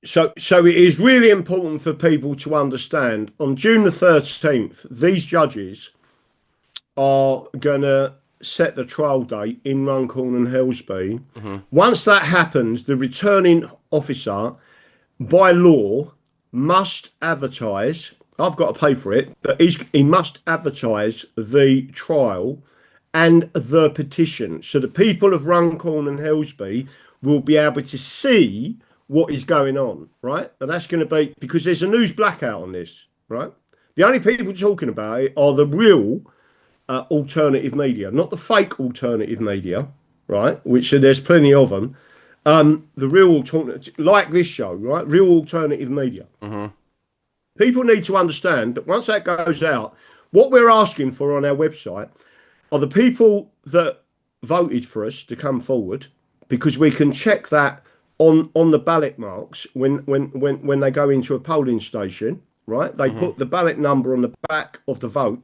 So it is really important for people to understand on June the 13th, these judges are going to set the trial date in Runcorn and Helsby. Hmm. Once that happens, the returning officer, by law, must advertise. I've got to pay for it, but he must advertise the trial and the petition. So the people of Runcorn and Helsby will be able to see what is going on, right? And that's going to be because there's a news blackout on this, right? The only people talking about it are the real alternative media, not the fake alternative media, right? Which there's plenty of them. The real alternative, like this show, right? Real alternative media. Hmm. People need to understand that once that goes out, what we're asking for on our website are the people that voted for us to come forward, because we can check that on the ballot marks when they go into a polling station, right? They Hmm. put the ballot number on the back of the vote.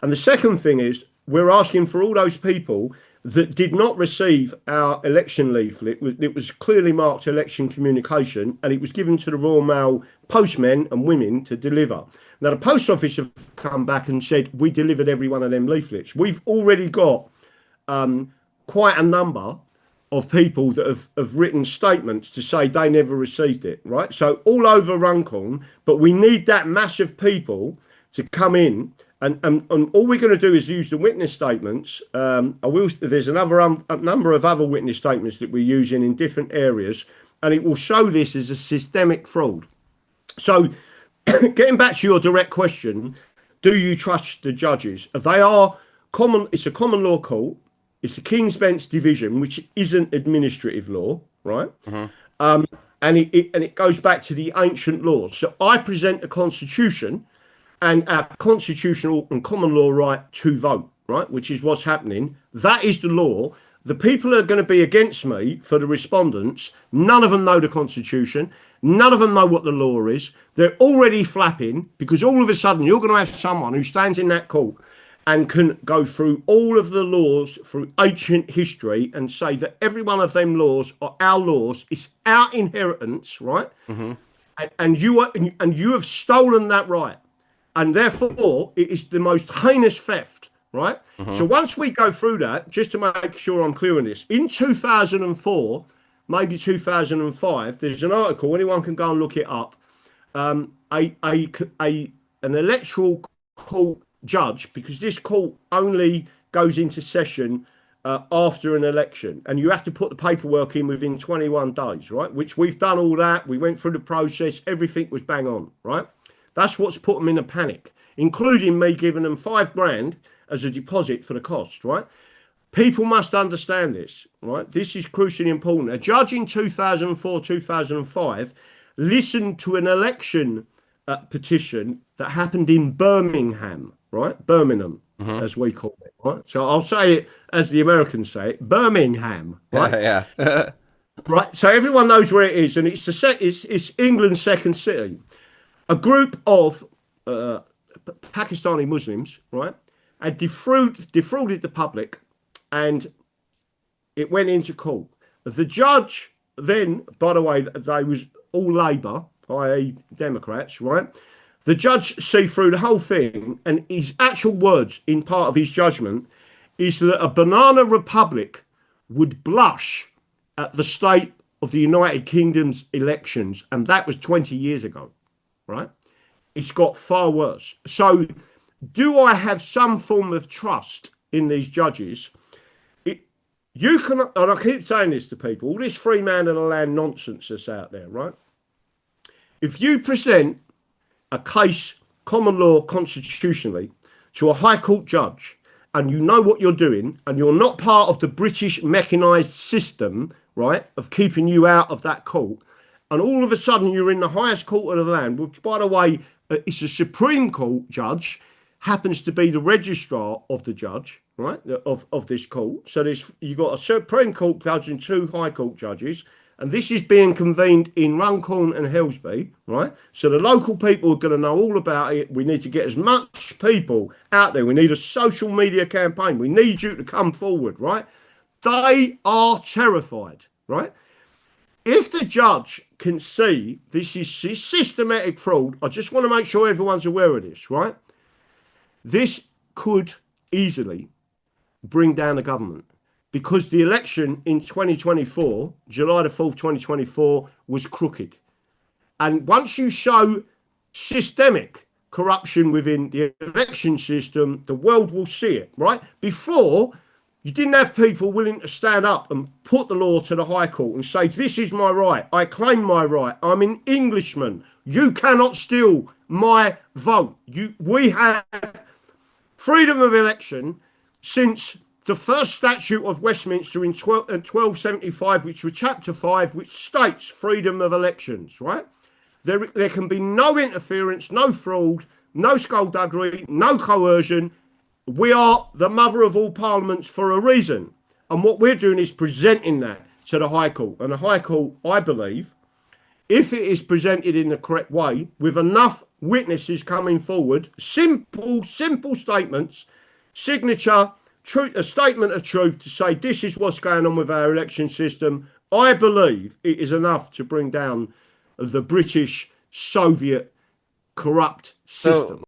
And the second thing is we're asking for all those people that did not receive our election leaflet. It was clearly marked election communication, and it was given to the Royal Mail postmen and women to deliver. Now, the post office have come back and said we delivered every one of them leaflets. We've already got quite a number of people that have written statements to say they never received it, right? So all over Runcorn, but we need that mass of people to come in. And all we're going to do is use the witness statements. There's a number of other witness statements that we're using in different areas, and it will show this as a systemic fraud. So, getting back to your direct question, do you trust the judges? They are common. It's a common law court. It's the King's Bench division, which isn't administrative law, right? Hmm. And it goes back to the ancient laws. So I present a constitution and our constitutional and common law right to vote, right, which is what's happening. That is the law. The people are going to be against me for the respondents. None of them know the Constitution. None of them know what the law is. They're already flapping because all of a sudden you're going to have someone who stands in that court and can go through all of the laws through ancient history and say that every one of them laws are our laws. It's our inheritance, right? Hmm. And you have stolen that right, and therefore it is the most heinous theft, right? Hmm. So once we go through that, just to make sure I'm clear on this, in 2004, maybe 2005, there's an article, anyone can go and look it up. An electoral court judge, because this court only goes into session after an election, and you have to put the paperwork in within 21 days, right? Which we've done all that. We went through the process. Everything was bang on, right? That's what's put them in a panic, including me giving them £5,000 as a deposit for the cost, right? People must understand this, right? This is crucially important. A judge in 2004, 2005 listened to an election petition that happened in Birmingham, right? Birmingham, Hmm. as we call it, right? So I'll say it as the Americans say it, Birmingham, right? Yeah, yeah. Right. So everyone knows where it is, and it's England's second city. A group of Pakistani Muslims, right, had defrauded the public, and it went into court. The judge then, by the way, they was all Labour, i.e. Democrats, right? The judge see through the whole thing, and his actual words in part of his judgment is that a banana republic would blush at the state of the United Kingdom's elections, and that was 20 years ago, right? It's got far worse. So, do I have some form of trust in these judges? You can, and I keep saying this to people, all this free man of the land nonsense that's out there, right? If you present a case, common law, constitutionally, to a High Court judge, and you know what you're doing, and you're not part of the British mechanised system, right, of keeping you out of that court, and all of a sudden you're in the highest court of the land, which, by the way, it's a Supreme Court judge, happens to be the registrar of the judge, right, of this court. So you've got a Supreme Court judge and two High Court judges, and this is being convened in Runcorn and Helsby, right? So the local people are going to know all about it. We need to get as much people out there. We need a social media campaign. We need you to come forward, right? They are terrified, right? If the judge can see this is systematic fraud. I just want to make sure everyone's aware of this, right? This could easily bring down the government, because the election in 2024, July the 4th, 2024, was crooked. And once you show systemic corruption within the election system, the world will see it, right? Before, you didn't have people willing to stand up and put the law to the High Court and say, this is my right. I claim my right. I'm an Englishman. You cannot steal my vote. We have freedom of election since the first statute of Westminster in 1275, which was chapter 5, which states freedom of elections, right? There can be no interference, no fraud, no skullduggery, no coercion. We are the mother of all parliaments for a reason. And what we're doing is presenting that to the High Court. And the High Court, I believe, if it is presented in the correct way, with enough witnesses coming forward, simple statements, signature, a statement of truth to say this is what's going on with our election system, I believe it is enough to bring down the British Soviet corrupt system.